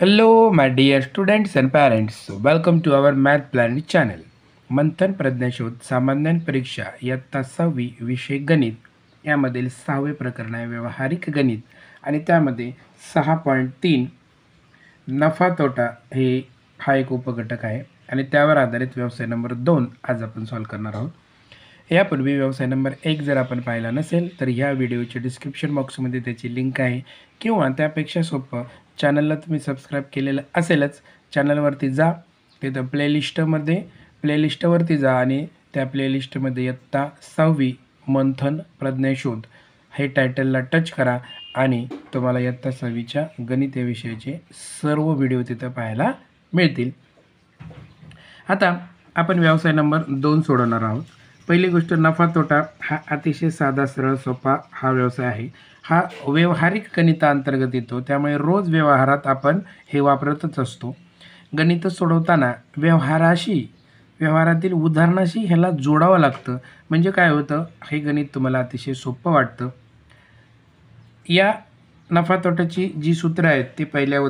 Hello, my dear students and parents. Welcome to our Math Planet channel. मंथन प्रज्ञाशोध सामान्य परीक्षा इयत्ता 6वी विषय गणित यामधील 6वे प्रकरण आहे व्यावहारिक गणित आणि त्यामध्ये 6.3 नफा तोटा हा एक उपघटक आहे आणि त्यावर आधारित व्यवसाय नंबर 2 आज आपण सॉल्व करणार आहोत. यापूर्वी व्यवसाय नंबर 1 जर आपण पाहिला नसेल तर ह्या व्हिडिओच्या डिस्क्रिप्शन बॉक्समध्ये त्याची लिंक आहे किंवा त्यापेक्षा सोपं चॅनलला तुम्ही सबस्क्राईब केलेलं असेलच. चॅनलवरती जा, तिथं प्लेलिस्टवरती जा आणि त्या प्लेलिस्टमध्ये इयत्ता 6वी मंथन प्रज्ञाशोध हे टायटलला टच करा आणि तुम्हाला इयत्ता 6वीच्या गणित या विषयाचे सर्व व्हिडिओ तिथं पाहायला मिळतील. आता आपण व्यवसाय नंबर 2 सोडवणार आहोत. पहिली गोष्ट, नफा तोटा हा अतिशय साधा सरळ सोपा हा व्यवसाय आहे. हा व्यावहारिक गणिताअंतर्गत येतो, त्यामुळे रोज व्यवहारात आपण हे वापरतच असतो. गणित सोडवताना व्यवहारातील उदाहरणाशी ह्याला जोडावं लागतं. म्हणजे काय होतं, हे गणित तुम्हाला अतिशय सोपं वाटतं. या नफा तोट्याची जी सूत्र आहेत ती पहिल्या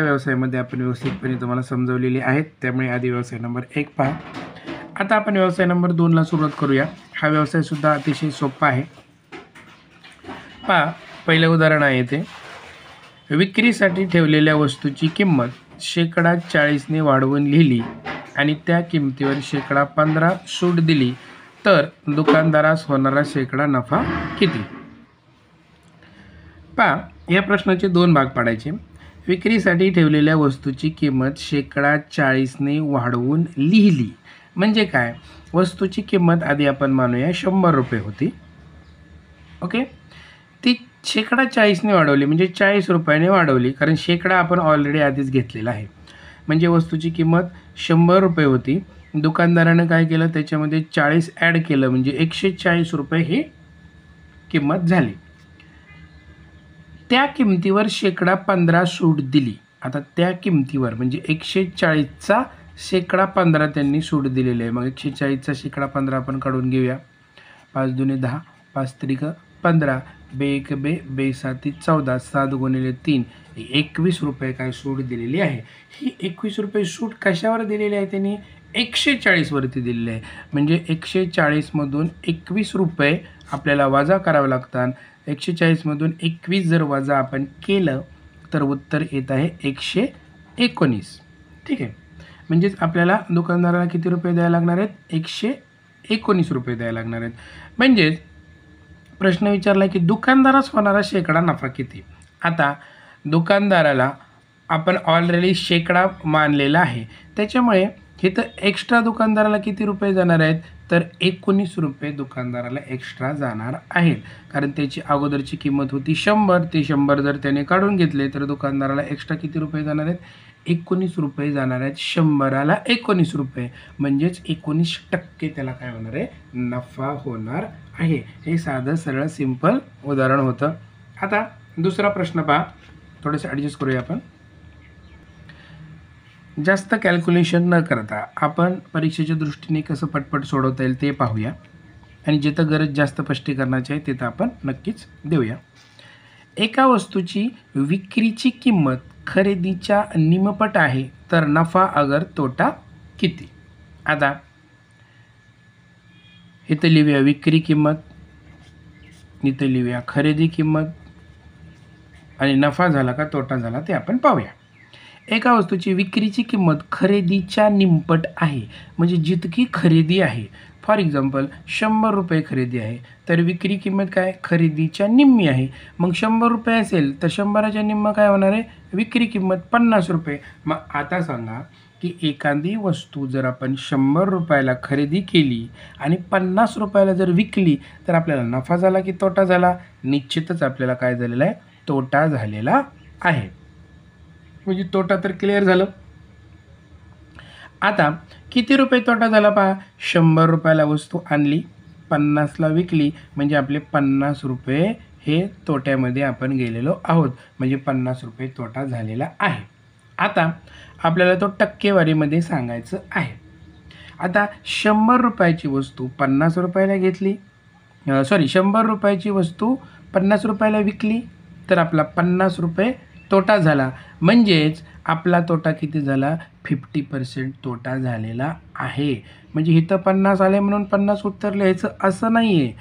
व्यवसायामध्ये आपण व्यवस्थितपणे तुम्हाला समजवलेली आहेत. त्यामुळे आधी व्यवसाय नंबर 1 पहा. आता आपण व्यवसाय नंबर 2ला सुरुवात करूया. हा व्यवसायसुद्धा अतिशय सोपा आहे. पहा, पहिलं उदाहरण आहे ते, विक्रीसाठी ठेवलेल्या वस्तूची किंमत %40ने वाढवून लिहिली आणि त्या किमतीवर %15 सूट दिली तर दुकानदारास होणारा शेकडा नफा किती? पहा, या प्रश्नाचे 2 भाग पाडायचे. विक्रीसाठी ठेवलेल्या वस्तूची किंमत %40ने वाढवून लिहिली म्हणजे काय? वस्तूची किंमत आधी आपण मानूया ₹100 होती. ओके, ती %40ने वाढवली म्हणजे ₹40ने वाढवली, कारण शेकडा आपण ऑलरेडी आधीच घेतलेला आहे. म्हणजे वस्तूची किंमत ₹100 होती. दुकानदारानं काय केलं, त्याच्यामध्ये 40 ॲड केलं म्हणजे ₹140 ही किंमत झाली. त्या किमतीवर %15 सूट दिली. आता त्या किमतीवर म्हणजे 140चा %15 त्यांनी सूट दिलेली आहे. मग 140चा %15 आपण काढून घेऊया. 5 दुणे 10, 5 त्रिक 15, बे 7 14, 7 गुणिले 3 ₹21 काय सूट दिलेली आहे. ही ₹21 सूट कशावर दिलेली आहे? त्यांनी 140 वरती दिलेली आहे. म्हणजे 140मधून ₹21 आपल्याला वजा करावं लागतात. 140मधून 21 जर वजा आपण केलं तर उत्तर येत आहे 119. ठीक आहे, म्हणजेच आपल्याला दुकानदाराला किती रुपये द्यायला लागणार आहेत? ₹119 द्यायला लागणार आहेत. म्हणजेच प्रश्न विचारला की दुकानदारास होणारा शेकडा नफा किती? आता दुकानदाराला आपण ऑलरेडी शेकडा मानलेला आहे, त्याच्यामुळे हे तर एक्स्ट्रा दुकानदाराला किती रुपये जाणार आहेत? तर ₹19 दुकानदाराला एक्स्ट्रा जाणार आहेत. कारण त्याची अगोदरची किंमत होती 100, ते 100 जर त्याने काढून घेतले तर दुकानदाराला एक्स्ट्रा किती रुपये जाणार आहेत? ₹19 जाणार आहेत. 100ला ₹19 म्हणजेच 19% त्याला काय होणार आहे? नफा होणार आहे. हे साधं सरळ सिंपल उदाहरण होतं. आता दुसरा प्रश्न पहा, थोडंसं ॲडजस्ट करूया आपण. जास्त कॅल्क्युलेशन न करता आपण परीक्षेच्या दृष्टीने कसं पटपट सोडवता येईल ते पाहूया आणि जिथं गरज जास्त स्पष्टीकरणाची आहे तिथं आपण नक्कीच देऊया. एका वस्तूची विक्रीची किंमत खरेदीच्या निमपट आहे तर नफा अगर तोटा किती? आता इथं लिहूया विक्री किंमत, इथं लिहूया खरेदी किंमत आणि नफा झाला का तोटा झाला ते आपण पाहूया. एका वस्तूची विक्रीची किंमत खरेदीच्या निमपट आहे म्हणजे जितकी खरेदी आहे. फॉर एक्झाम्पल ₹100 खरेदी आहे तर विक्री किंमत काय? खरेदीच्या निम्मी आहे. मग ₹100 असेल तर 100च्या निम्म काय होणार आहे? विक्री किंमत ₹50. मग आता सांगा की एखादी वस्तू जर आपण ₹100ला खरेदी केली आणि ₹50 जर विकली तर आपल्याला नफा झाला की तोटा झाला? निश्चितच आपल्याला काय झालेला आहे? तोटा झालेला आहे. म्हणजे तोटा तर क्लिअर झालं. आता किती रुपये तोटा झाला पहा. ₹100ला वस्तू आणली, 50ला विकली म्हणजे आपले ₹50 हे तोट्यामध्ये आपण गेलेलो आहोत. म्हणजे ₹50 तोटा झालेला आहे. आता आपल्याला तो टक्केवारीमध्ये सांगायचं आहे. आता ₹100ची वस्तू ₹50ला घेतली, ₹100ची वस्तू ₹50ला विकली तर आपला ₹50 तोटा झाला. म्हणजेच आपला तोटा किती झाला? 50% तोटा झालेला आहे. म्हणजे इथं 50 आले म्हणून 50 उत्तर लिहायचं असं नाही आहे,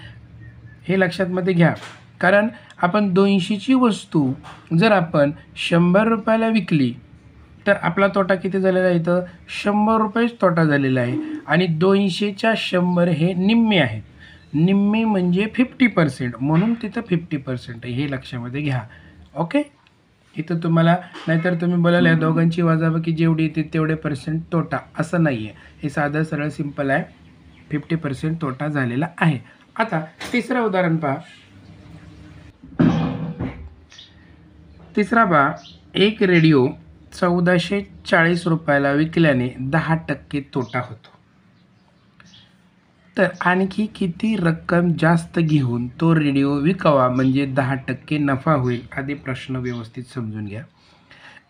हे लक्षात मध्ये घ्या. कारण आपण 200ची वस्तू जर आपण 100 रुपयाला विकली तर आपला तोटा किती झालेला आहे? इथं 100 रुपयेच तोटा झालेला आहे. आणि 200च्या 100 हे निम्मे आहेत. निम्मे म्हणजे 50%, म्हणून तिथं 50% आहे, हे लक्षामध्ये घ्या. ओके. इथं तुम्हाला नाहीतर तुम्ही बोलाल या दोघांची वजाबाकी जेवढी येते तेवढे पर्सेंट तोटा, असं नाही आहे. हे साधं सरळ सिंपल आहे. 50% तोटा झालेला आहे. आता तिसरं उदाहरण पहा. तिसरा पहा. एक रेडिओ 1440 रुपयाला विकल्याने 10% तोटा होतो. तर आणखी किती रक्कम जास्त घेऊन तो रेडिओ विकावा म्हणजे 10% नफा होईल? आधी प्रश्न व्यवस्थित समजून घ्या.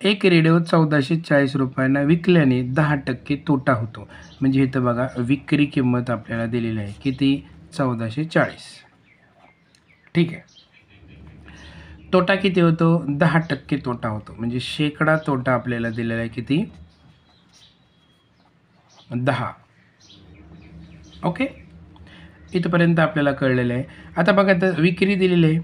एक रेडिओ 1440 रुपयांना विकल्याने 10% तोटा होतो. म्हणजे इथं बघा विक्री किंमत आपल्याला दिलेली आहे किती? 1440. ठीक आहे. तोटा किती होतो? 10% तोटा होतो. म्हणजे शेकडा तोटा आपल्याला दिलेला आहे किती? 10. ओके. इथपर्यंत आपल्याला कळलेलं आहे. आता बघा तर विक्री दिलेली आहे,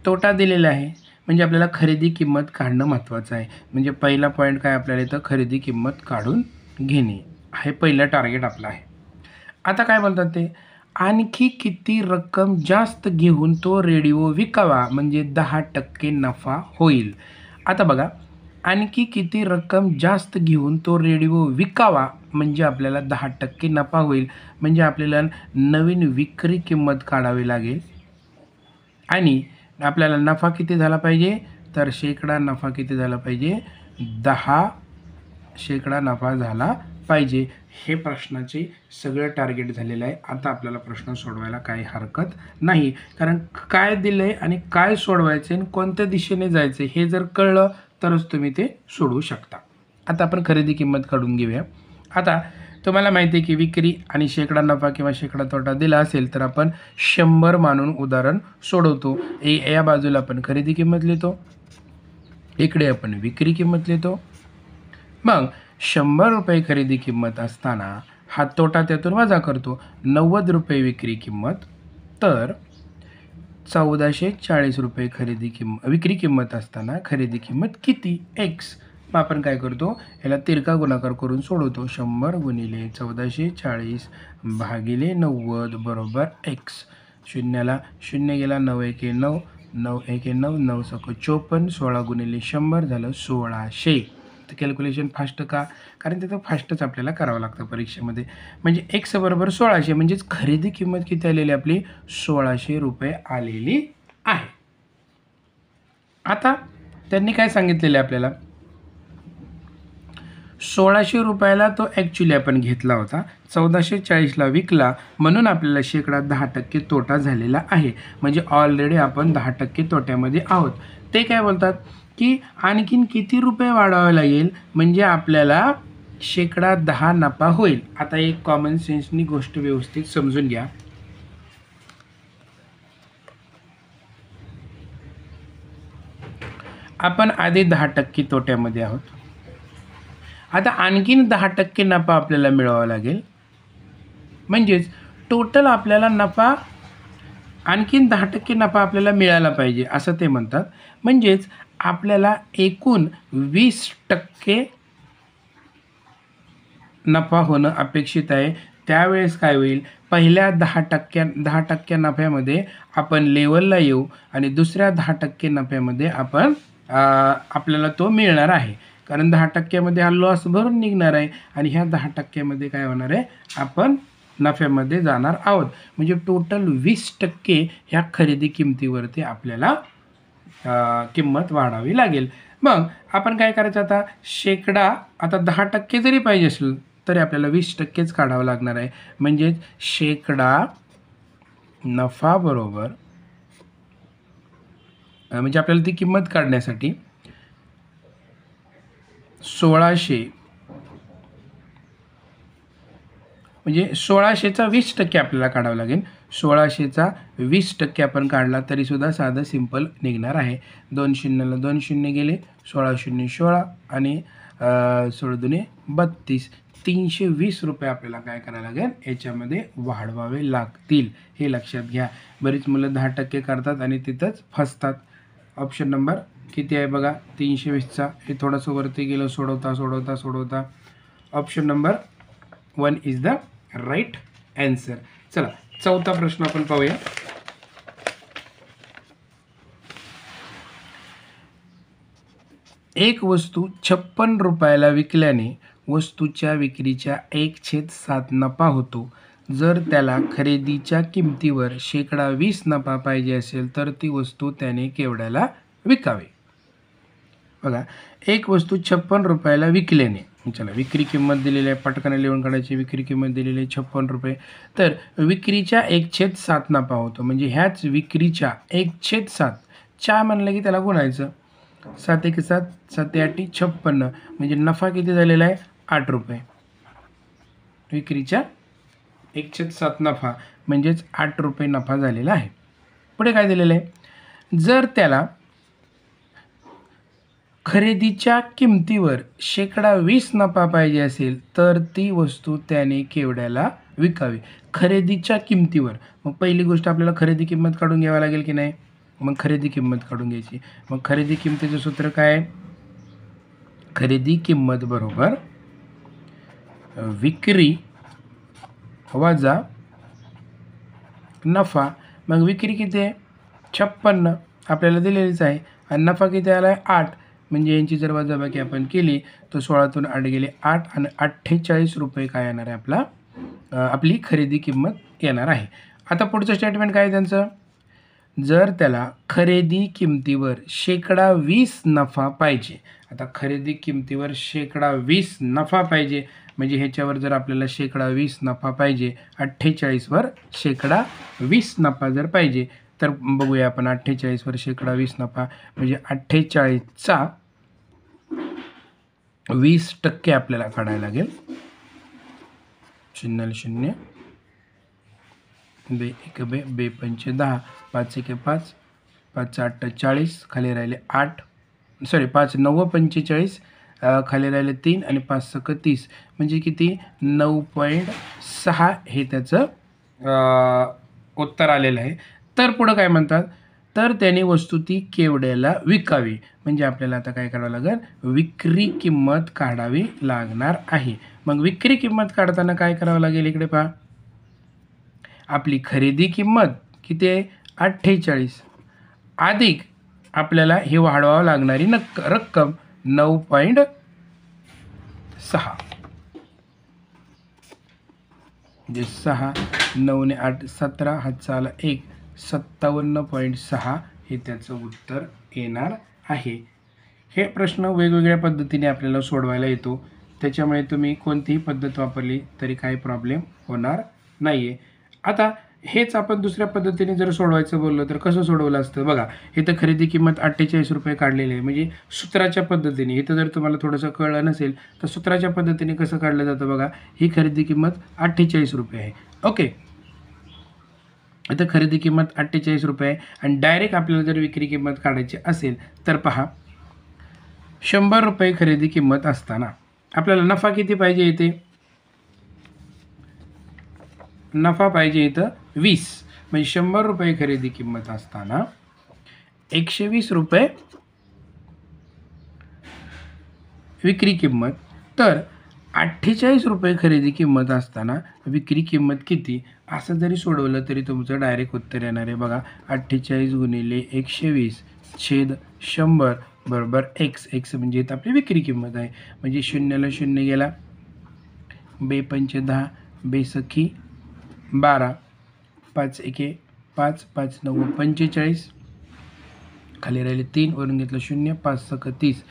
तोटा दिलेला आहे, म्हणजे आपल्याला खरेदी किंमत काढणं महत्त्वाचं आहे. म्हणजे पहिला पॉईंट काय आपल्याला इथं? खरेदी किंमत काढून घेणे हे पहिलं टार्गेट आपलं आहे. आता काय बोलतात ते? आणखी किती रक्कम जास्त घेऊन तो रेडिओ विकावा म्हणजे 10% नफा होईल. आता बघा आणखी किती रक्कम जास्त घेऊन तो रेडिओ विकावा म्हणजे आपल्याला 10% नफा होईल. म्हणजे आपल्याला नवीन विक्री किंमत काढावी लागेल. आणि आपल्याला नफा किती झाला पाहिजे? तर शेकडा नफा किती झाला पाहिजे? 10% नफा झाला पाहिजे. हे प्रश्नाचे सगळं टार्गेट झालेलं आहे. आता आपल्याला प्रश्न सोडवायला काही हरकत नाही. कारण काय दिलं आहे आणि काय सोडवायचं आहे आणि कोणत्या दिशेने जायचं आहे हे जर कळलं तरच तुम्ही ते सोडवू शकता. आता आपण खरेदी किंमत काढून घेऊया. आता तुम्हाला माहिती आहे की विक्री आणि शेकडा नफा किंवा शेकडा तोटा दिला असेल तर आपण 100 मानून उदाहरण सोडवतो. या बाजूला आपण खरेदी किंमत लिहितो, इकडे आपण विक्री किंमत लिहितो. मग 100 रुपये खरेदी किंमत असताना हा तोटा त्यातून वजा करतो. 90 रुपये विक्री किंमत, तर 1440 रुपये विक्री किंमत असताना खरेदी किंमत किती? एक्स. मग आपण काय करतो? याला तिरका गुणाकार करून सोडवतो. 100 गुणिले 1440 भागिले 90 बरोबर एक्स. शून्याला 0 गेला, 9 एके 9, 9 एके 9, 9 सक 54, 16 गुणिले 100 झालं 1600. तर कॅल्क्युलेशन फास्ट का? कारण तिथं फास्टच आपल्याला करावं लागतं परीक्षेमध्ये. म्हणजे एक्स बरोबर 1600, म्हणजेच खरेदी किंमत किती आलेली आपली? 1600 रुपये आलेली आहे. आता त्यांनी काय सांगितलेलं आहे आपल्याला? 1600 रुपयाला तो ॲक्च्युली आपण घेतला होता, 1440ला विकला, म्हणून आपल्याला शेकडा 10% तोटा झालेला आहे. म्हणजे ऑलरेडी आपण 10% तोट्यामध्ये आहोत. ते काय बोलतात की आणखीन किती रुपये वाढवावे लागेल म्हणजे आपल्याला शेकडा 10 नफा होईल. आता एक कॉमन सेन्सनी गोष्ट व्यवस्थित समजून घ्या. आपण आधी 10% तोट्यामध्ये आहोत. आता आणखीन 10% नफा आपल्याला मिळवावा लागेल. म्हणजेच टोटल आपल्याला नफा आणखीन 10% नफा आपल्याला मिळाला पाहिजे असं ते म्हणतात. म्हणजेच आपल्याला एकूण 20% नफा होणं अपेक्षित आहे. त्यावेळेस काय होईल? पहिल्या 10% नफ्यामध्ये आपण लेवलला येऊ आणि दुसऱ्या 10% नफ्यामध्ये आपण आपल्याला तो मिळणार आहे. कारण 10% हा लॉस भरून निघणार आहे आणि ह्या 10% काय होणार आहे? आपण नफ्यामध्ये जाणार आहोत. म्हणजे टोटल 20% ह्या खरेदी किमतीवरती आपल्याला किंमत वाढावी लागेल. मग आपण काय करायचं आता? शेकडा आता 10% जरी पाहिजे असेल तरी आपल्याला 20%च काढावं लागणार आहे. म्हणजेच शेकडा नफा बरोबर म्हणजे आपल्याला ती किंमत काढण्यासाठी 1600 म्हणजे 1600चा 20% आपल्याला काढावं लागेल. 1600चा 20% आपण काढला तरीसुद्धा साधं सिंपल निघणार आहे. 2 शून्याला 2 शून्य गेले, 16 शून्य 16 आणि 16 दुने 32, 320 रुपये आपल्याला काय करायला लागेल याच्यामध्ये वाढवावे लागतील, हे लक्षात घ्या. बरीच मुलं 10% करतात आणि तिथंच फसतात. ऑप्शन नंबर किती आहे बघा 320चा, हे थोडंसं वरती गेलं सोडवता. Option number 1 is the right answer. चला चौथा प्रश्न आपण पाहूया. एक वस्तू 56 रुपयाला विकल्याने वस्तूच्या विक्रीच्या 1/7 नफा होतो. जर त्याला खरेदीच्या किमतीवर 20% नफा पाहिजे असेल तर ती वस्तू त्याने केवढ्याला विकावी. बघा, एक वस्तू 56 रुपयाला विकल्याने, चला विक्री किंमत दिलेली आहे, पटकन लिहून काढायची. विक्री किंमत दिलेली आहे 56 रुपये. तर विक्रीच्या 1/7 नफा होतो, म्हणजे ह्याच विक्रीच्या 1/7 च्या म्हणलं की त्याला गुणायचं. 7 1 7, 7 8 56, म्हणजे नफा किती झालेला आहे 8 रुपये. विक्रीच्या 1/7 नफा म्हणजेच 8 रुपये नफा झालेला आहे. पुढे काय दिलेलं आहे, जर त्याला खरेदीच्या किमतीवर 20% नफा पाहिजे असेल तर ती वस्तू त्याने केवढ्याला विकावी. खरेदीच्या किमतीवर, मग पहिली गोष्ट आपल्याला खरेदी किंमत काढून घ्यावी लागेल की नाही. मग खरेदी किंमत काढून घ्यायची. मग खरेदी किंमतीचं सूत्र काय आहे, खरेदी किंमत बरोबर विक्री वजा नफा. मग विक्री किती आहे 56 आपल्याला दिलेलीच आहे, आणि नफा किती आला आहे 8, म्हणजे यांची जर वजाबाकी आपण केली तर 16तून 8 गेले 8 आणि 48 रुपये काय येणार आहे आपला आपली खरेदी किंमत येणार आहे. आता पुढचं स्टेटमेंट काय आहे त्यांचं, जर त्याला खरेदी किमतीवर 20% नफा पाहिजे. आता खरेदी किमतीवर 20% नफा पाहिजे, म्हणजे ह्याच्यावर जर आपल्याला 20% नफा पाहिजे, 48वर 20% नफा जर पाहिजे, तर बघूया आपण 48वर 20% नफा म्हणजे 48चा 20% आपल्याला काढायला लागेल. 0 0 बे 1 बे बे 5 10, 5 1 5, 5 8 40, खाली राहिले 8, सॉरी 5 9 45, खाली राहिले 3 आणि 5 6 30, म्हणजे किती 9.6 हे त्याचं उत्तर आलेलं आहे. तर पुढं काय म्हणतात, तर त्याने वस्तू ती केवढ्याला विकावी, म्हणजे आपल्याला आता काय करावं लागेल, विक्री किंमत काढावी लागणार आहे. मग विक्री किंमत काढताना काय करावं लागेल, इकडे पहा, आपली खरेदी किंमत किती आहे 48 अधिक आपल्याला हे वाढवावं लागणारी रक्कम 9.6, म्हणजे 6 9 ने 8 17, हातचा आला 1, 57.6 हे त्याचं उत्तर येणार आहे. हे प्रश्न वेगवेगळ्या पद्धतीने आपल्याला सोडवायला येतो, त्याच्यामुळे तुम्ही कोणतीही पद्धत वापरली तरी काही प्रॉब्लेम होणार नाही आहे. आता हेच आपण दुसऱ्या पद्धतीने जर सोडवायचं बोललो तर कसं सोडवलं असतं बघा. इथं खरेदी किंमत 48 रुपये काढलेली आहे, म्हणजे सूत्राच्या पद्धतीने. इथं जर तुम्हाला थोडंसं कळलं नसेल तर सूत्राच्या पद्धतीने कसं काढलं जातं बघा. ही खरेदी किंमत 48 रुपये आहे, ओके. इथं खरेदी किंमत 48 रुपये आहे, आणि डायरेक्ट आपल्याला जर विक्री किंमत काढायची असेल तर पहा, 100 रुपये खरेदी किंमत असताना आपल्याला नफा किती पाहिजे, इथे नफा पाहिजे इथं 20, म्हणजे 100 रुपये खरेदी किंमत असताना 120 रुपये विक्री किंमत. तर 48 रुपये खरेदी किंमत असताना विक्री किंमत किती, असं जरी सोडवलं तरी तुमचं डायरेक्ट उत्तर येणार आहे बघा. 48 गुणिले 120 छेद 100 बरोबर x. x म्हणजे इथं आपली विक्री किंमत आहे, म्हणजे 0ला 0 गेला, बे 5 10, बे सखी 12, 5 1 5, 5 9 45, खाली राहिले 3, वरून घेतलं 0, 5 6 30,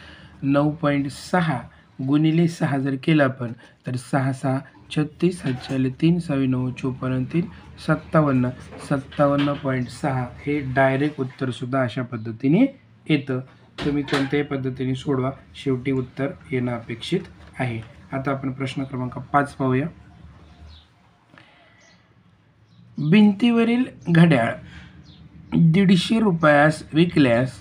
9.6 गुणिले 6 जर केलं आपण तर 6 6 36, 7 3, 6 9 54, 3 57, 57.6 हे डायरेक्ट उत्तरसुद्धा अशा पद्धतीने येतं. तुम्ही कोणत्याही पद्धतीने सोडवा, शेवटी उत्तर येणं अपेक्षित आहे. आता आपण प्रश्न क्रमांक 5 पाहूया. भिंतीवरील घड्याळ 150 रुपयास विकल्यास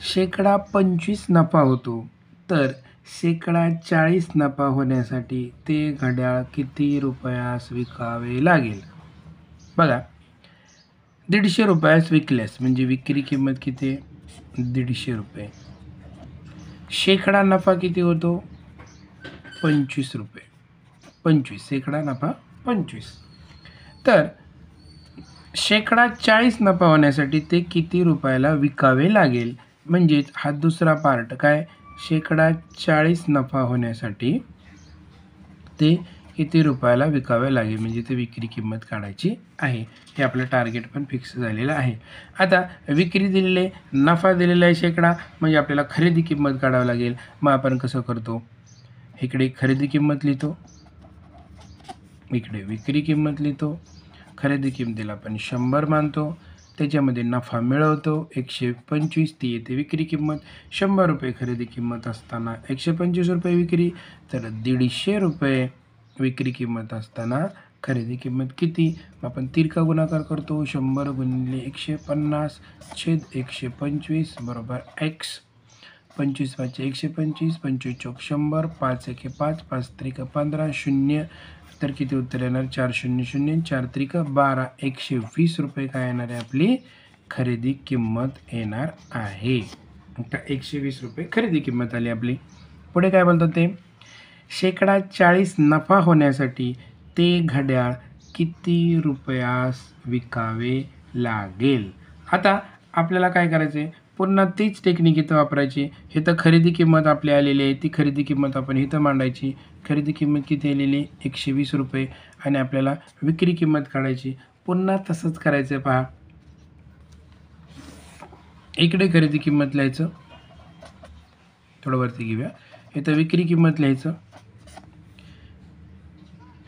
25% नफा होतो, तर 40% नफा होण्यासाठी ते घड्याळ किती रुपयास विकावे लागेल? बघा, 150 रुपयास विकल्यास म्हणजे विक्री किंमत किती आहे? 150 रुपये. शेकडा नफा किती होतो? 25 रुपये. 25 शेकडा नफा 25. तर 40% नफा होण्यासाठी ते किती रुपयाला विकावे लागेल? म्हणजेच हा दुसरा पार्ट काय? 40% नफा होण्यासाठी ते किती रुपयाला विकावे लागेल, म्हणजे ते विक्री किंमत काढायची आहे. हे आपलं टार्गेट पण फिक्स झालेलं आहे. आता विक्री दिलेली आहे, नफा दिलेला आहे शेकडा, म्हणजे आपल्याला खरेदी किंमत काढावी लागेल. मग आपण कसं करतो? इकडे खरेदी किंमत लिहितो, इकडे विक्री किंमत लिहितो. खरेदी किंमतीला आपण 100 मानतो, त्याच्यामध्ये नफा मिळवतो 125, ती येते विक्री किंमत. 100 रुपये खरेदी किंमत असताना 125 रुपये विक्री, तर 150 रुपये विक्री किंमत असताना खरेदी किंमत किती? आपण तिरका गुणाकार करतो. 100 गुणिले 150 छेद 125 बरोबर x. 25 5 125, 25 चौक 100, 5 1 5, 5 त्रिक 15, 0. तर किती उत्तर येणार? 4 0 0, 4 त्रिक 12, 120 रुपये काय येणार आहे? आपली खरेदी किंमत येणार आहे. आता 120 रुपये खरेदी किंमत आली आपली. पुढे काय बोलतात ते? 40% नफा होण्यासाठी ते घड्याळ किती रुपयास विकावे लागेल? आता आपल्याला काय करायचं आहे? पुन्हा तीच टेक्निक इथं वापरायची. इथं खरेदी किंमत आपली आलेली आहे, ती खरेदी किंमत आपण इथं मांडायची. खरेदी किंमत किती आलेली? 120 रुपये. आणि आपल्याला विक्री किंमत काढायची. पुन्हा तसंच करायचं आहे पहा. इकडे खरेदी किंमत लिहायचं, थोडं वरती घेऊया. इथं विक्री किंमत लिहायचं.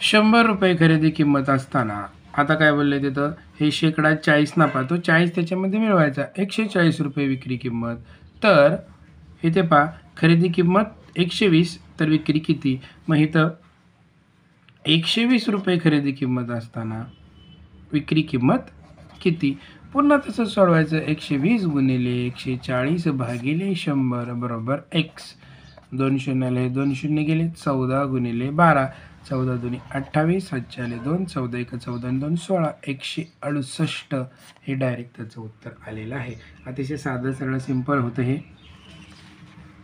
100 रुपये खरेदी किंमत असताना आता काय बोलले तिथं? हे 40% नफा, तो 40 त्याच्यामध्ये मिळवायचा. 140 रुपये विक्री किंमत. तर इथे पहा, खरेदी किंमत 120, तर विक्री किती? मग इथं 120 रुपये खरेदी किंमत असताना विक्री किंमत किती? पुन्हा तसंच सोडवायचं. 120 गुणिले 140 भागिले 100 बरोबर x. 2 शून्याला 2 शून्य गेले. 14 गुणिले 12, 14 दुनी 28, 7 आले 2, 14 1 14 आणि 2 16, 168 हे डायरेक्ट त्याचं उत्तर आलेलं आहे. अतिशय साधं सरळ सिंपल होतं हे.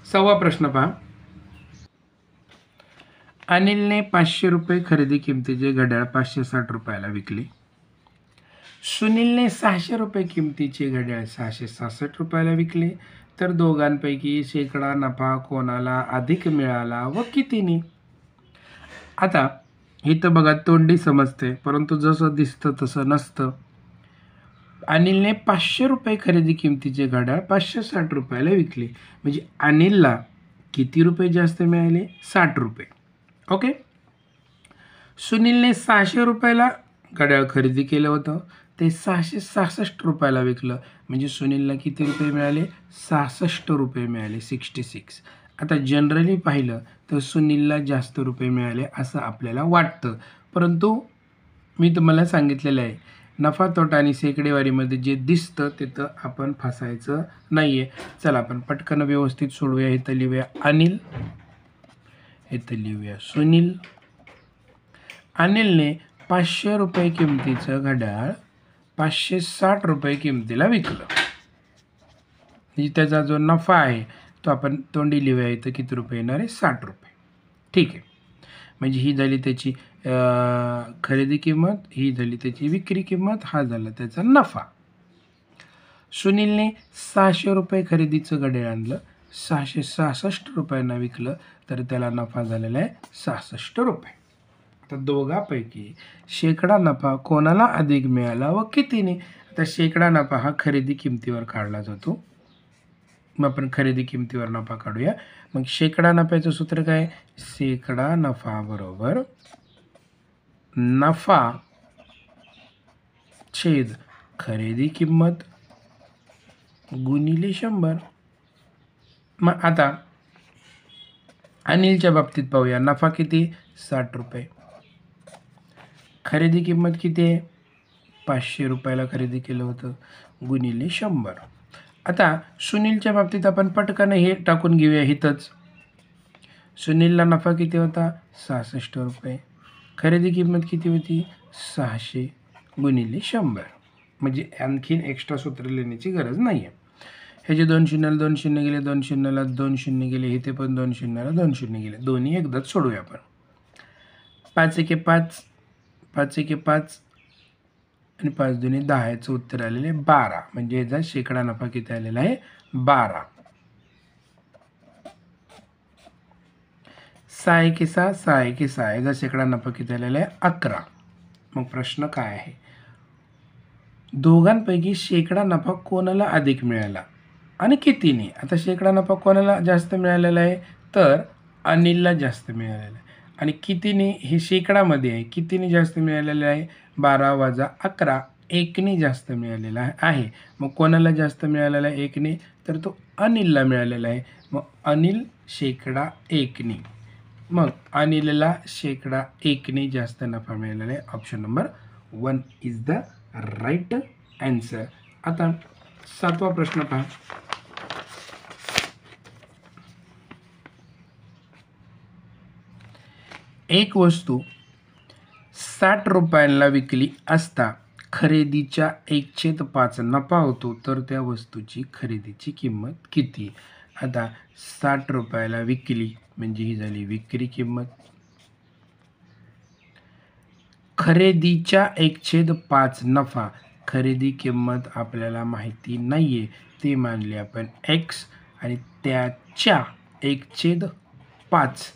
6वा प्रश्न पहा. अनिलने 500 रुपये खरेदी किमतीचे घड्याळ 560 रुपयाला विकले. सुनीलने 600 रुपये किमतीचे घड्याळ 666 रुपयाला विकले. तर दोघांपैकी शेकडा नफा कोणाला अधिक मिळाला व कितीने? आता इथं बघा, तोंडी समजते, परंतु जसं दिसतं तसं नसतं. अनिलने 500 रुपये खरेदी किमतीचे घड्याळ 560 रुपयाला विकले, म्हणजे अनिलला किती रुपये जास्त मिळाले? 60 रुपये. ओके. सुनीलने 600 रुपयाला घड्याळ खरेदी केलं होतं, ते 666 रुपयाला विकलं, म्हणजे सुनीलला किती रुपये मिळाले? 66 रुपये मिळाले, 66. आता जनरली पाहिलं तर सुनीलला जास्त रुपये मिळाले असं आपल्याला वाटतं, परंतु मी तुम्हाला सांगितलेलं आहे, नफा तोटा आणि शेकडेवारीमध्ये जे दिसतं तिथं आपण फसायचं नाही आहे. चला आपण पटकन व्यवस्थित सोडूया. इथं लिहूया अनिल, इथं लिहूया सुनील. अनिलने 500 रुपये किमतीचं घड्याळ 560 रुपये किमतीला विकलं, म्हणजे त्याचा जो नफा आहे तो आपण तोंडी लिहूया. इथं किती रुपये येणार आहे? 60 रुपये. ठीक आहे, म्हणजे ही झाली त्याची खरेदी किंमत, ही झाली त्याची विक्री किंमत, हा झाला त्याचा नफा. सुनीलने 600 रुपये खरेदीचं घड्याळ आणलं, 666 रुपयांना विकलं, तर त्याला नफा झालेला आहे 66 रुपये. आता दोघांपैकी शेकडा नफा कोणाला अधिक मिळाला व कितीने? आता शेकडा नफा हा खरेदी किमतीवर काढला जातो. मग आपण खरेदी किमतीवर नफा काढूया. मग शेकडा नफ्याचं सूत्र काय? शेकडा नफा बरोबर नफा छेद खरेदी किंमत गुणिले 100. मग आता अनिलच्या बाबतीत पाहूया. नफा किती? 60 रुपये. खरेदी किंमत किती आहे? 500 रुपयाला खरेदी केलं होतं, गुणिले 100. आता सुनीलच्या बाबतीत आपण पटकन हे टाकून घेऊया इथंच. सुनीलला नफा किती होता 66 रुपये. खरेदी किंमत किती होती 600 गुणिले 100. म्हणजे आणखीन एक्स्ट्रा सूत्र लिहिण्याची गरज नाही आहे. हे जे 2 शून्याला 2 शून्य गेले, 2 शून्याला 2 शून्य गेले, इथे पण 2 शून्याला 2 शून्य गेले. दोन्ही एकदाच सोडूया आपण. 5 एके 5, 5 एके 5 आणि 5 दुने 10. याचं उत्तर आलेलं आहे 12. म्हणजे याचा शेकडा नफा किती आलेला आहे 12. 6 एके 6, 6 एके 6. याचा शेकडा नफा किती आलेला आहे 11. मग प्रश्न काय आहे, दोघांपैकी शेकडा नफा कोणाला अधिक मिळाला आणि कितीने? आता शेकडा नफा कोणाला जास्त मिळालेला आहे तर अनिलला जास्त मिळालेला आहे. आणि कितीने? हे शेकडामध्ये आहे. कितीने जास्त मिळालेलं आहे 12 वजा 11. एकने जास्त मिळालेला आहे. मग कोणाला जास्त मिळालेला आहे एकने? तर तो अनिलला मिळालेला आहे. मग अनिल शेकडा एकने. मग अनिलला शेकडा एकने जास्त नफा मिळालेला आहे. Option number 1 is the right answer. आता 7वा प्रश्न पहा. एक वस्तू 60 रुपयांना विकली असता खरेदीच्या 1/5 नफा होतो, तर त्या वस्तूची खरेदीची किंमत किती? आता 60 रुपयाला विकली म्हणजे ही झाली विक्री किंमत. खरेदीच्या 1/5 नफा, खरेदी किंमत आपल्याला माहिती नाही आहे, ते मानले आपण x. आणि त्याच्या 1/5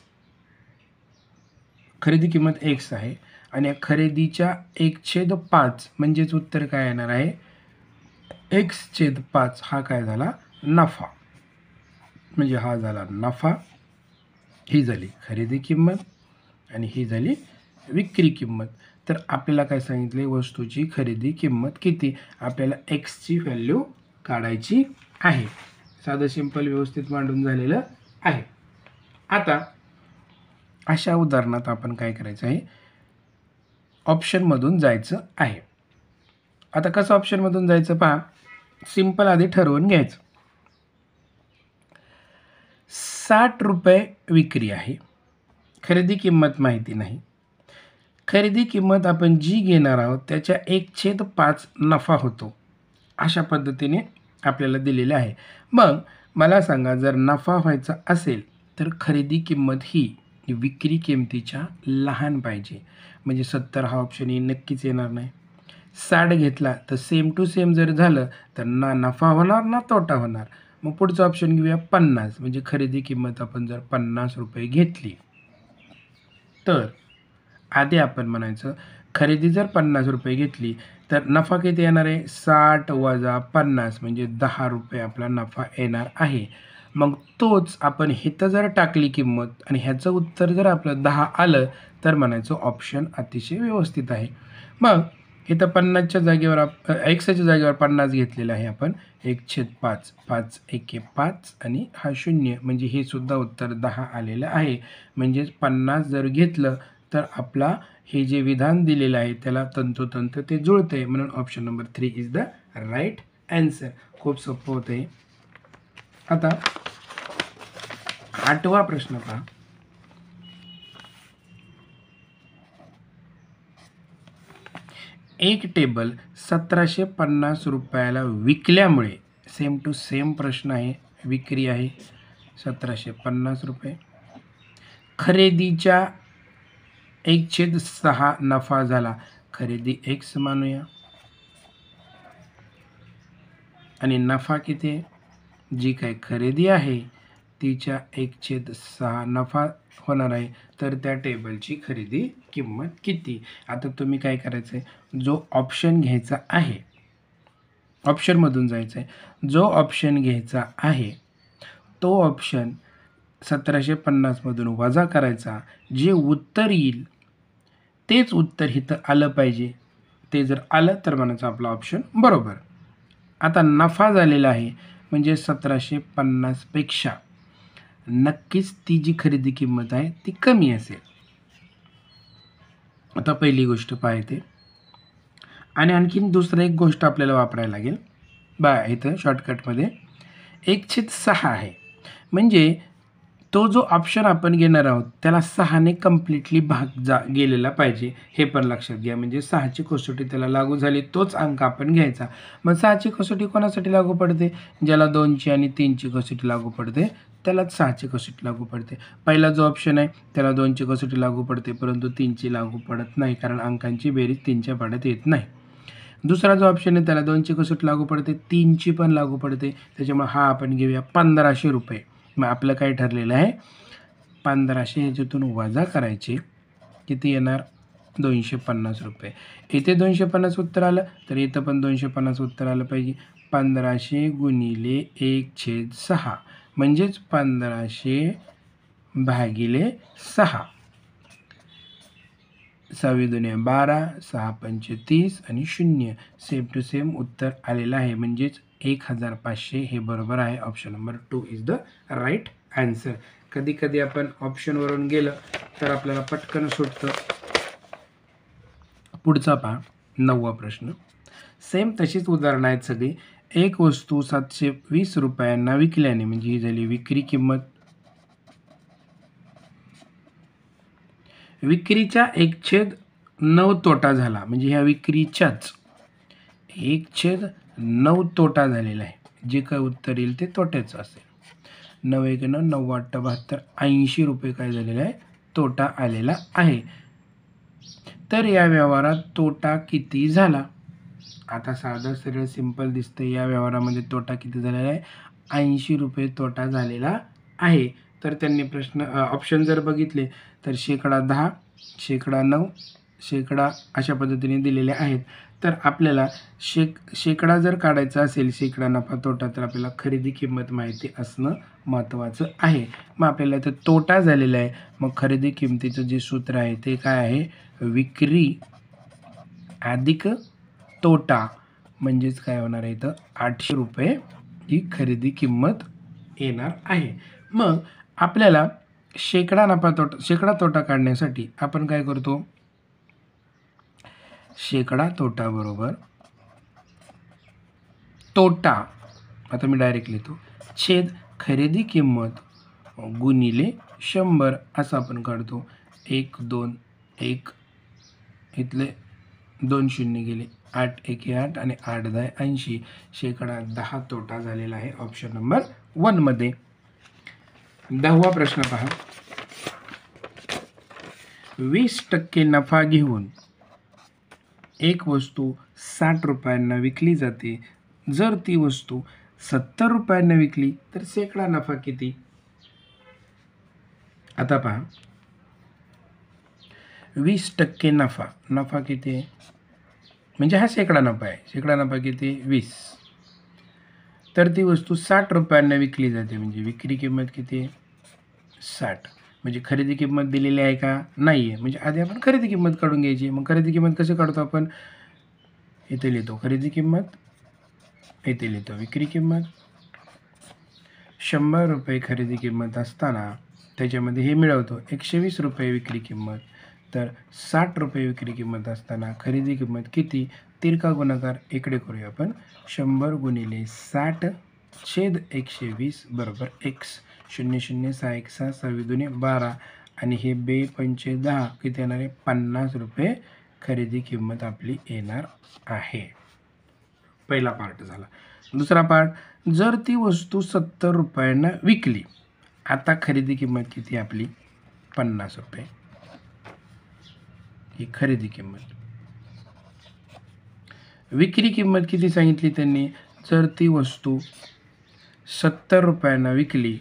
खरेदी किंमत x आहे आणि खरेदीच्या 1/5 म्हणजेच उत्तर काय येणार आहे x/5. हा काय झाला नफा. म्हणजे हा झाला नफा, ही झाली खरेदी किंमत आणि ही झाली विक्री किंमत. तर आपल्याला काय सांगितले, वस्तूची खरेदी किंमत किती? आपल्याला एक्सची व्हॅल्यू काढायची आहे. साधं सिंपल व्यवस्थित मांडून झालेलं आहे. आता अशा उदाहरणात आपण काय करायचं आहे, ऑप्शनमधून जायचं आहे. आता कसं ऑप्शनमधून जायचं पहा. सिंपल आधी ठरवून घ्यायचं. 60 रुपये विक्री आहे, खरेदी किंमत माहिती नाही. खरेदी किंमत आपण जी घेणार आहोत त्याच्या 1/5 नफा होतो, अशा पद्धतीने आपल्याला दिलेलं आहे. मग मला सांगा, जर नफा व्हायचा असेल तर खरेदी किंमत ही विक्री किंमतीच्या लहान पाहिजे. म्हणजे 70 हा ऑप्शन ही नक्कीच येणार नाही. 60 घेतला तर सेम टू सेम जर झालं तर ना नफा होणार ना तोटा होणार. मग पुढचं ऑप्शन घेऊया 50. म्हणजे खरेदी किंमत आपण जर 50 रुपये घेतली तर आधी आपण म्हणायचं खरेदी जर 50 रुपये घेतली तर नफा किती येणार आहे 60 वजा 50 म्हणजे 10 रुपये आपला नफा येणार आहे. मग तोच आपण इथं जर टाकली किंमत आणि ह्याचं उत्तर जर आपलं 10 आलं तर म्हणायचं ऑप्शन अतिशय व्यवस्थित आहे. मग इथं 50च्या जागेवर एक्सच्या जागेवर 50 घेतलेलं आहे आपण. 1/5, 5 एके 5 आणि हा 0 म्हणजे हे सुद्धा उत्तर 10 आलेलं आहे. म्हणजेच 50 जर घेतलं तर आपला हे जे विधान दिलेलं आहे त्याला तंतोतंत ते जुळतं आहे. म्हणून option number 3 is the right answer. खूप सोपं होतं आहे. आता 8वा प्रश्न पहा. एक टेबल 1750 रुपयाला विकल्यामुळे, सेम टू सेम प्रश्न आहे, विक्री आहे 1750 रुपये. खरेदीच्या 1/6 नफा झाला, खरेदी x मानूया. आणि नफा किती आहे, जी काय खरेदी आहे तिच्या 1/6 नफा होणार आहे, तर त्या टेबलची खरेदी किंमत किती? आता तुम्ही काय करायचं आहे, जो ऑप्शन घ्यायचा आहे, ऑप्शनमधून जायचं आहे, जो ऑप्शन घ्यायचा आहे तो ऑप्शन 1750मधून वजा करायचा. जे उत्तर येईल तेच उत्तर इथं आलं पाहिजे. ते जर आलं तर म्हणायचं आपला ऑप्शन बरोबर. आता नफा झालेला आहे म्हणजे 1750पेक्षा नक्कीच ती जी खरेदी किंमत आहे ती कमी असेल. आता पहिली गोष्ट पाहते. आणि आणखीन दुसरं एक गोष्ट आपल्याला वापरायला लागेल बा. इथं शॉर्टकटमध्ये 1/6 आहे म्हणजे तो जो ऑप्शन आपण घेणार आहोत त्याला 6ने कम्प्लिटली गेलेला पाहिजे, हे पण लक्षात घ्या. म्हणजे 6ची कसोटी त्याला लागू झाली तोच अंक आपण घ्यायचा. मग 6ची कसोटी कोणासाठी लागू पडते? ज्याला 2ची आणि 3ची कसोटी लागू पडते त्यालाच 6ची कसोटी लागू पडते. पहिला जो ऑप्शन आहे त्याला 2ची कसोटी लागू पडते, परंतु 3ची लागू पडत नाही, कारण अंकांची बेरीज 3च्या पाड्यात येत नाही. दुसरा जो ऑप्शन आहे त्याला 2ची कसोटी लागू पडते, 3ची पण लागू पडते. त्याच्यामुळे हा आपण घेऊया 1500 रुपये. मग आपलं काय ठरलेलं आहे, 1500 ह्याच्यातून वजा करायचे, किती येणार? 250 रुपये. इथे 250 उत्तर आलं तर इथं पण 250 उत्तर आलं पाहिजे. 1500 गुणिले 1/6 म्हणजेच 1500 भागिले 6. 6 दुने 12, 6 पंचे 30 आणि 0 सेम टू सेम उत्तर आलेलं आहे. म्हणजेच 1500 हे बरोबर आहे. Option number 2 is the right answer. कधी कधी आपण ऑप्शनवरून गेलं तर आपल्याला पटकन सुटतं. पुढचा पहा 9वा प्रश्न. सेम तशीच उदाहरणं आहेत सगळी. एक वस्तू 720 रुपयांना विकल्याने, म्हणजे ही झाली विक्री किंमत. विक्रीच्या 1/9 तोटा झाला, म्हणजे ह्या विक्रीच्याच 1/9 तोटा झालेला आहे. जे काय उत्तर येईल ते तोट्याचं असेल. 9 1 9 9 8 72 80 रुपये काय झालेला आहे? तोटा आलेला आहे. तर या व्यवहारात तोटा किती झाला? आता साधं सरळ सिंपल दिसतं. या व्यवहारामध्ये तोटा किती झालेला आहे? 80 रुपये तोटा झालेला आहे. तर त्यांनी ऑप्शन जर बघितले तर 10%, 9%, 1% अशा पद्धतीने दिलेले आहेत. तर आपल्याला शेकडा जर काढायचा असेल, शेकडा नफा तोटा, तर आपल्याला खरेदी किंमत माहिती असणं महत्त्वाचं आहे. मग आपल्याला इथं तोटा झालेला आहे. मग खरेदी किंमतीचं जे सूत्र आहे ते काय आहे? विक्री अधिक तोटा, म्हणजेच काय होणार आहे इथं? 800 रुपये ही खरेदी किंमत येणार आहे. मग आपल्याला शेकडा तोटा काढण्यासाठी आपण काय करतो? शेकडा तोटा बरोबर तोटा, आता मी डायरेक्ट लिहितो, छेद खरेदी किंमत गुणिले 100 असं आपण काढतो. 1 2 1 इथले 2 शून्य गेले, 8 1 8 आणि 8 10 80. 10% तोटा झालेला आहे ऑप्शन नंबर 1 मध्ये. 10वा प्रश्न पहा. 20% नफा घेऊन एक वस्तू 60 रुपयांना विकली जाते. जर ती वस्तू 70 रुपयांना विकली तर शेकडा नफा किती? आता पहा, 20% नफा किती आहे? म्हणजे हा शेकडा नफा आहे. शेकडा नफा किती? 20. तर ती वस्तू 60 रुपयांना विकली जाते, म्हणजे विक्री किंमत किती आहे? 60. म्हणजे खरेदी किंमत दिलेली आहे का? नाही आहे. म्हणजे आधी आपण खरेदी किंमत काढून घ्यायची. मग खरेदी किंमत कशी काढतो आपण? इथे लिहितो खरेदी किंमत, इथे लिहितो विक्री किंमत. 100 रुपये खरेदी किंमत असताना त्याच्यामध्ये हे मिळवतो 120 रुपये विक्री किंमत. तर 60 रुपये विक्री किंमत असताना खरेदी किंमत किती? तिरका गुणाकार इकडे करूया आपण. 100 गुणिले 60 छेद 120 बरोबर x. 0 0 6 1 6 6 दुने 12 आणि हे 2 पंचे 10 किती येणार आहे? 50 रुपये खरेदी किंमत आपली येणार आहे. पहिला पार्ट झाला. दुसरा पार्ट, जर ती वस्तू 70 रुपयांना विकली, आता खरेदी किंमत किती आपली? 50 रुपये ही खरेदी किंमत. विक्री किंमत किती सांगितली त्यांनी? जर ती वस्तू 70 रुपयांना विकली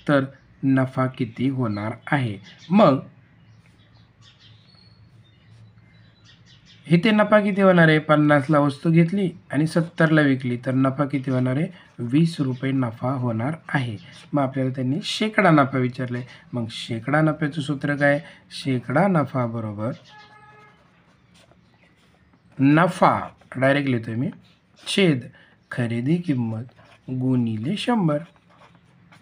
तर नफा किती होणार आहे? मग इथे नफा किती होणार आहे? 50ला वस्तू घेतली आणि 70ला विकली तर नफा किती होणार आहे? 20 रुपये नफा होणार आहे. मग आपल्याला त्यांनी शेकडा नफा विचारले. मग शेकडा नफ्याचं सूत्र काय? शेकडा नफा बरोबर नफा डायरेक्ट लिहितोय मी, छेद खरेदी किंमत गुणिले 100.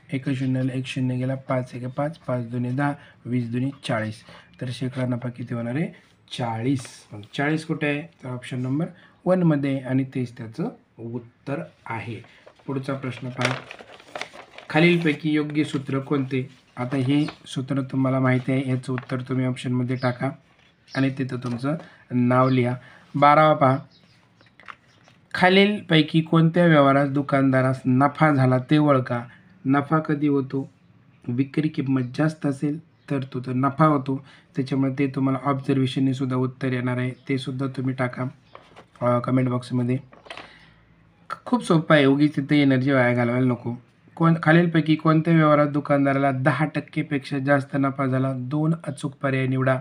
1 0 1 0 गेला, 5 1 5 5 दुने 10 20 दुने 40. तर शेकडा नफा किती होणार आहे? 40. मग 40 कुठे आहे? तर ऑप्शन नंबर 1 मध्ये, आणि तेच त्याचं उत्तर आहे. पुढचा प्रश्न पहा. खालीलपैकी योग्य सूत्र कोणते? आता हे सूत्र तुम्हाला माहिती आहे, याचं उत्तर तुम्ही ऑप्शनमध्ये टाका आणि तिथं तुमचं नाव लिहा. 12वा पहा, खालीलपैकी कोणत्या व्यवहारात दुकानदारास नफा झाला ते ओळखा. नफा कधी होतो? विक्री किंमत जास्त असेल तर तो नफा होतो. त्याच्यामुळे ते तुम्हाला ऑब्झर्वेशनने सुद्धा उत्तर येणार आहे, ते सुद्धा तुम्ही टाका कमेंट बॉक्समध्ये. खूप सोपं आहे, उगीच तिथे एनर्जी वाया घालवायला नको. खालीलपैकी कोणत्या व्यवहारात दुकानदाराला 10% पेक्षा जास्त नफा झाला? 2 अचूक पर्याय निवडा.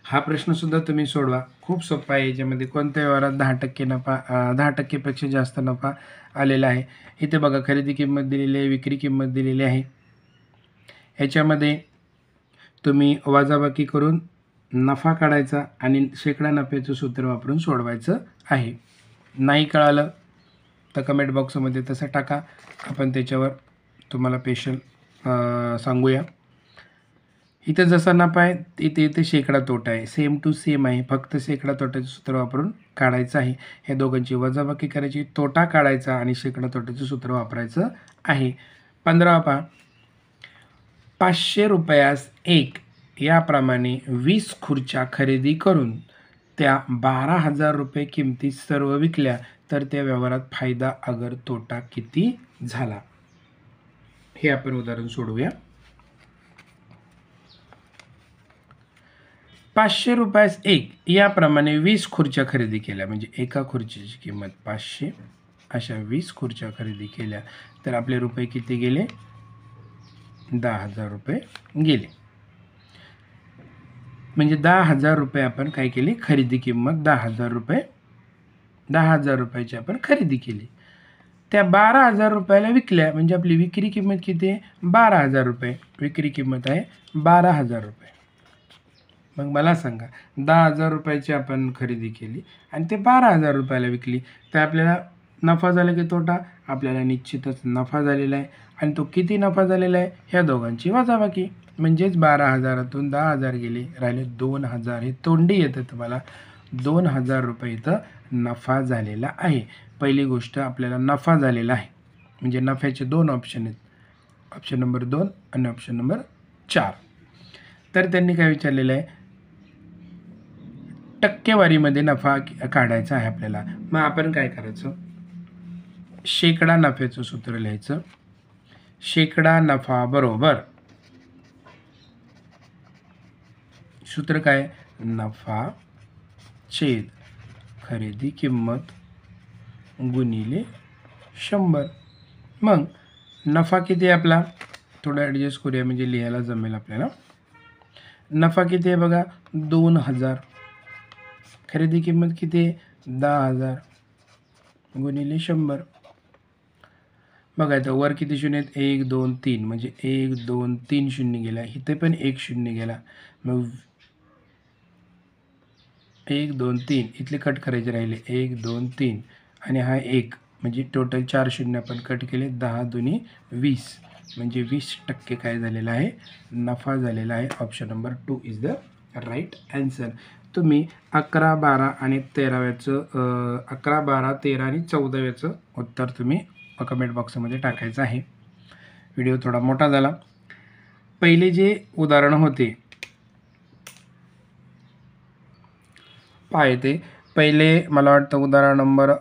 हा प्रश्नसुद्धा तुम्ही सोडवा. खूप सोपा आहे. याच्यामध्ये कोणत्या व्यवहारात 10% नफा 10%पेक्षा जास्त नफा आलेला आहे? इथे बघा, खरेदी किंमत दिलेली आहे, विक्री किंमत दिलेली आहे. ह्याच्यामध्ये तुम्ही वजाबाकी करून नफा काढायचा आणि शेकडा नफ्याचं सूत्र वापरून सोडवायचं आहे. नाही कळालं तर कमेंट बॉक्समध्ये तसं टाका, आपण त्याच्यावर तुम्हाला स्पेशल सांगूया. इथं जसा नफा आहे इथे शेकडा तोटा आहे, सेम टू सेम आहे, फक्त शेकडा तोट्याचं सूत्र वापरून काढायचं आहे. ह्या दोघांची वजाबाकी करायची, तोटा काढायचा आणि शेकडा तोट्याचं सूत्र वापरायचं आहे. 15वा पहा, 500 रुपयास 1 याप्रमाणे 20 खुर्च्या खरेदी करून त्या 12,000 रुपये किमतीत सर्व विकल्या तर त्या व्यवहारात फायदा अगर तोटा किती झाला? हे आपण उदाहरण सोडवूया. 500 रुपयास 1 याप्रमाणे 20 खुर्च्या खरेदी केल्या, म्हणजे एका खुर्चीची किंमत 500, अशा 20 खुर्च्या खरेदी केल्या तर आपले रुपये किती गेले? 10,000 रुपये गेले. म्हणजे 10,000 रुपये आपण काय केले? खरेदी किंमत 10,000 रुपये, 10,000 रुपयाची आपण खरेदी केली. त्या 12,000 रुपयाला विकल्या, म्हणजे आपली विक्री किंमत किती आहे? 12,000 रुपये. विक्री किंमत आहे 12,000 रुपये. मग मला सांगा, 10,000 रुपयाची आपण खरेदी केली आणि ते 12,000 रुपयाला विकली, तर आपल्याला नफा झाला की तोटा? आपल्याला निश्चितच नफा झालेला आहे. आणि तो किती नफा झालेला आहे? ह्या दोघांची वजाबाकी, म्हणजेच 12,000तून 10,000 गेले, राहिले 2,000. हे तोंडी येतं तुम्हाला. 2,000 रुपये इथं नफा झालेला आहे. पहिली गोष्ट, आपल्याला नफा झालेला आहे, म्हणजे नफ्याचे 2 ऑप्शन आहेत, ऑप्शन नंबर 2 आणि ऑप्शन नंबर 4. तर त्यांनी काय विचारलेलं आहे? टक्केवारीमध्ये नफा काढायचा आहे आपल्याला. मग आपण काय करायचं? शेकडा नफ्याचं सूत्र लिहायचं. शेकडा नफा बरोबर सूत्र काय? नफा छेद खरेदी किंमत गुणिले 100. मग नफा किती आहे आपला? थोडं ॲडजस्ट करूया म्हणजे लिहायला जमेल आपल्याला. नफा किती आहे बघा? 2,000. खरेदी किंमत किती आहे? 10,000 गुणिले 100. बघा इथं वर किती शून्य आहेत? 1 2 3, म्हणजे 1 2 3 शून्य गेला. इथे पण 1 शून्य गेला. मग 1 2 3 इथले कट करायचे राहिले, 1 2 3 आणि हा 1, म्हणजे टोटल 4 शून्य आपण कट केले. 10 दुनी 20, म्हणजे 20% काय झालेला आहे? नफा झालेला आहे. Option number 2 is the right answer. तुम्ही 11, 12 आणि 13व्याचं 11, 12, 13 आणि 14व्याचं उत्तर तुम्ही कमेंट बॉक्समध्ये टाकायचं आहे. व्हिडिओ थोडा मोठा झाला. पहिले जे उदाहरण होते पाहिजे, पहिले मला वाटतं उदाहरण नंबर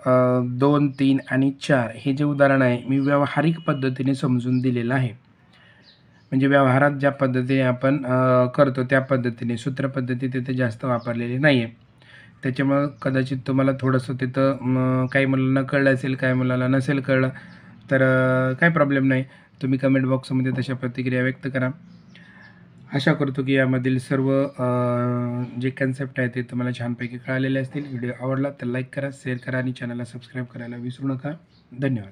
2, 3 आणि 4 हे जे उदाहरण आहे मी व्यावहारिक पद्धतीने समजून दिलेलं आहे. म्हणजे व्यवहारात ज्या पद्धतीने आपण करतो त्या पद्धतीने, सूत्रपद्धती तिथे जास्त वापरलेली नाही आहे. त्याच्यामुळं कदाचित तुम्हाला थोडंसं तिथं काही मुलांना कळलं असेल, काही मुलाला नसेल कळलं, तर काही प्रॉब्लेम नाही. तुम्ही कमेंट बॉक्समध्ये तशा प्रतिक्रिया व्यक्त करा. आशा करतो की यामधील सर्व जे कन्सेप्ट आहेत ते तुम्हाला छानपैकी कळालेले असतील. व्हिडिओ आवडला तर लाईक करा, शेअर करा आणि चॅनलला सबस्क्राईब करायला विसरू नका. धन्यवाद.